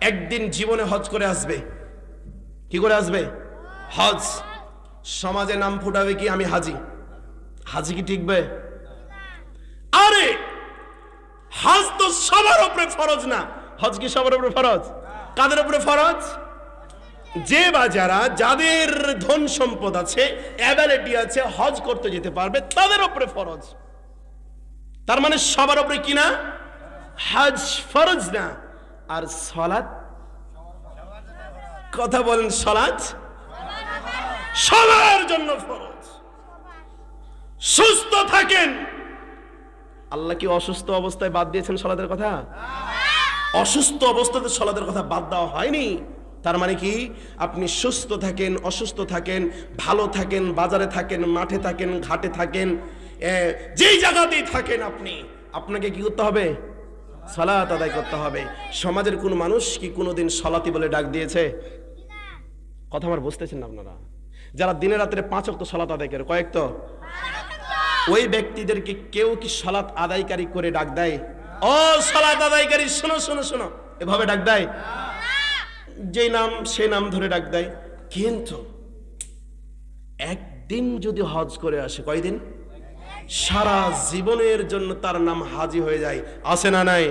একদিন জীবনে হজ করে আসবে। কি করে আসবে? হজ। সমাজে নাম ফুটাবে কি আমি হাজি। হাজি কি টিকবে? আরে হজ তো সবার উপরে ফরজ না। হজ কি সবার উপরে ফরজ? কাদের উপরে ফরজ? যে বা যারা, যাদের ধন সম্পদ আছে, অ্যাবিলিটি আছে, হজ করতে যেতে পারবে, তাদের উপরে ফরজ। তার মানে সবার উপরে কি না? হজ ফরজ না। আর সালাত, কথা বলেন, সালাত সবার জন্য ফরজ। সুস্থ থাকেন। আল্লাহ কি অসুস্থ অবস্থায় বাদ দিয়েছেন সালাতের কথা? অসুস্থ অবস্থাতে সালাতের কথা বাদ দেওয়া হয়নি। তার মানে কি? আপনি সুস্থ থাকেন, অসুস্থ থাকেন, ভালো থাকেন, বাজারে থাকেন, মাঠে থাকেন, ঘাটে থাকেন, যেই জায়গাতেই থাকেন, আপনাকে কি করতে হবে? সালাত আদায় করতে হবে। সমাজের কোন মানুষ কি কোনোদিন সালাতি বলে ডাক দিয়েছে? কথা আমার বুঝতেছেন না আপনারা? যারা দিনে রাত্রে 5 ওয়াক্ত সালাত আদায় করে, কয়েক তো, ওই ব্যক্তিদেরকে কেউ কি সালাত আদায়কারী করে ডাক দেয়? ও সালাত আদায়কারী, শোনো শোনো শোনো, এভাবে ডাক দেয়? যে নাম সে নাম ধরে ডাক দেয়। কিন্তু একদিন যদি হজ করে আসে, কয়দিন? সারা জীবনের জন্য তার নাম হাজি হয়ে যায়। আছে না নাই?